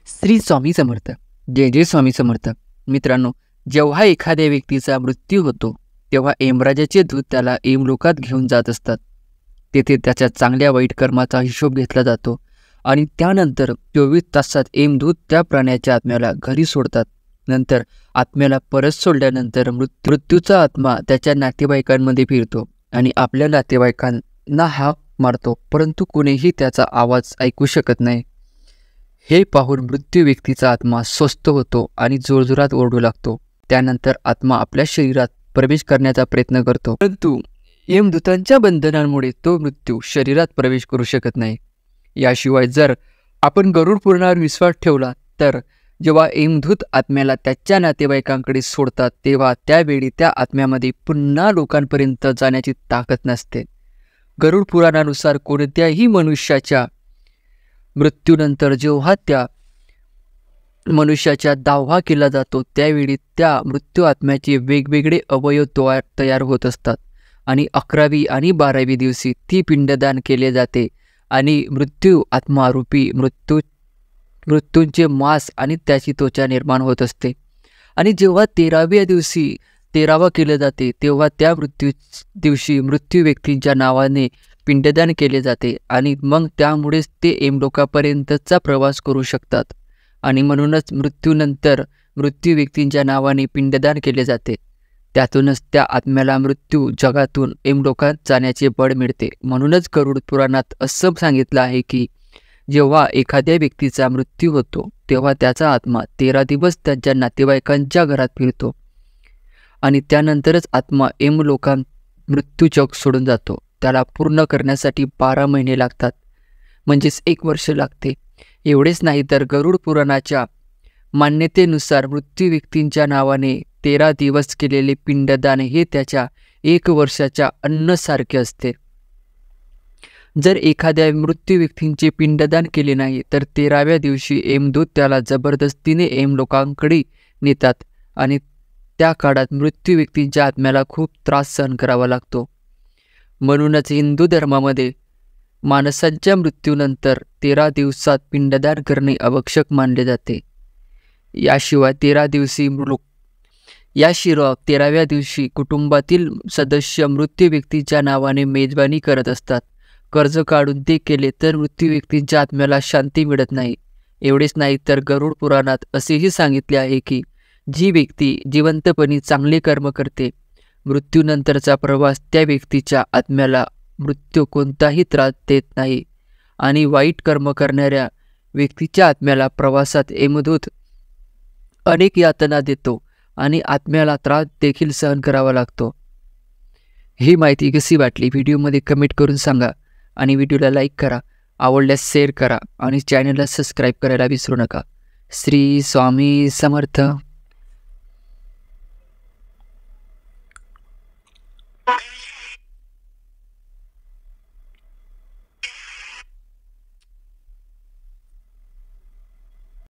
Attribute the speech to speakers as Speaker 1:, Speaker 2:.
Speaker 1: श्री स्वामी समर्थ. जय जय स्वामी समर्थ. मित्रांनो, जेव्हा एखाद्या व्यक्तीचा मृत्यू होतो तेव्हा यमराजाचे दूत त्याला यमलोकात घेऊन जात असतात. तेथे त्याच्या चांगल्या वाईट कर्माचा हिशोब घेतला जातो आणि त्यानंतर 24 तासात यमदूत त्या प्राण्याच्या आत्म्याला घरी सोडतात. नंतर आत्म्याला परत सोडल्यानंतर मृत्यूचा आत्मा त्याच्या नातेवाईकांमध्ये फिरतो आणि आपल्या नातेवाईकांना हाक मारतो, परंतु कुणीही त्याचा आवाज ऐकू शकत नाही. हे पाहून मृत्यू व्यक्तीचा आत्मा स्वस्थ होतो आणि जोरजोरात ओरडू लागतो. त्यानंतर आत्मा आपल्या शरीरात प्रवेश करण्याचा प्रयत्न करतो, परंतु यमदूतांच्या बंधनांमुळे तो मृत्यू शरीरात प्रवेश करू शकत नाही. याशिवाय जर आपण गरुड पुराणावर विश्वास ठेवला तर जेव्हा यमदूत आत्म्याला त्याच्या नातेवाईकांकडे सोडतात तेव्हा त्यावेळी त्या आत्म्यामध्ये पुन्हा लोकांपर्यंत जाण्याची ताकद नसते. गरुड पुराणानुसार कोणत्याही मनुष्याच्या मृत्यूनंतर जेव्हा त्या मनुष्याचा दावा केला जातो त्यावेळी त्या मृत्यू आत्म्याचे वेगवेगळे अवयव तयार होत असतात आणि 11वी आणि 12वी दिवशी ती पिंडदान केले जाते आणि मृत्यू आत्मारूपी मृत्यूंचे मांस आणि त्याची त्वचा निर्माण होत असते. आणि जेव्हा 13व्या दिवशी 13वा केले जाते तेव्हा त्या दिवशी मृत्यू व्यक्तींच्या नावाने पिंडदान केले जाते आणि मग त्यामुळेच ते यमलोकापर्यंतचा प्रवास करू शकतात. आणि म्हणूनच मृत्यूनंतर मृत्यू व्यक्तींच्या नावाने पिंडदान केले जाते. त्यातूनच त्या आत्म्याला मृत्यू जगातून यमलोकात जाण्याचे बळ मिळते. म्हणूनच गरुड पुराणात असं सांगितलं आहे की जेव्हा एखाद्या व्यक्तीचा मृत्यू होतो तेव्हा त्याचा आत्मा 13 दिवस त्यांच्या नातेवाईकांच्या घरात फिरतो आणि त्यानंतरच आत्मा यमलोकात मृत्यू जग सोडून जातो. त्याला पूर्ण करण्यासाठी 12 महिने लागतात, म्हणजेच 1 वर्ष लागते. एवढेच नाही तर गरुड पुराणाच्या मान्यतेनुसार मृत्यू व्यक्तींच्या नावाने 13 दिवस केलेले पिंडदान हे त्याच्या 1 वर्षाच्या अन्नासारखे असते. जर एखाद्या मृत्यू व्यक्तींचे पिंडदान केले नाही तर 13व्या दिवशी यमदूत त्याला जबरदस्तीने यमलोकांकडे नेतात आणि त्या काळात मृत्यू व्यक्तींच्या आत्म्याला खूप त्रास सहन करावा लागतो. म्हणूनच हिंदू धर्मामध्ये माणसांच्या मृत्यूनंतर 13 दिवसात पिंडदान करणे आवश्यक मानले जाते. याशिवाय 13व्या दिवशी कुटुंबातील सदस्य मृत्यू व्यक्तीच्या नावाने मेजबानी करत असतात. कर्ज काढून ते केले तर मृत्यू व्यक्तींच्या आत्म्याला शांती मिळत नाही. एवढेच नाही तर गरुड पुराणात असेही सांगितले आहे की जी व्यक्ती जिवंतपणी चांगले कर्म करते मृत्यूनंतरचा प्रवास त्या व्यक्तीच्या आत्म्याला मृत्यू कोणताही त्रास देत नाही आणि वाईट कर्म करणाऱ्या व्यक्तीच्या आत्म्याला प्रवासात यमदूत अनेक यातना देतो आणि आत्म्याला त्रास देखील सहन करावा लागतो. ही माहिती कशी वाटली व्हिडिओमध्ये कमेंट करून सांगा आणि व्हिडिओला लाईक करा, आवडल्यास शेअर करा आणि चॅनलला सबस्क्राईब करायला विसरू नका. श्री स्वामी समर्थ.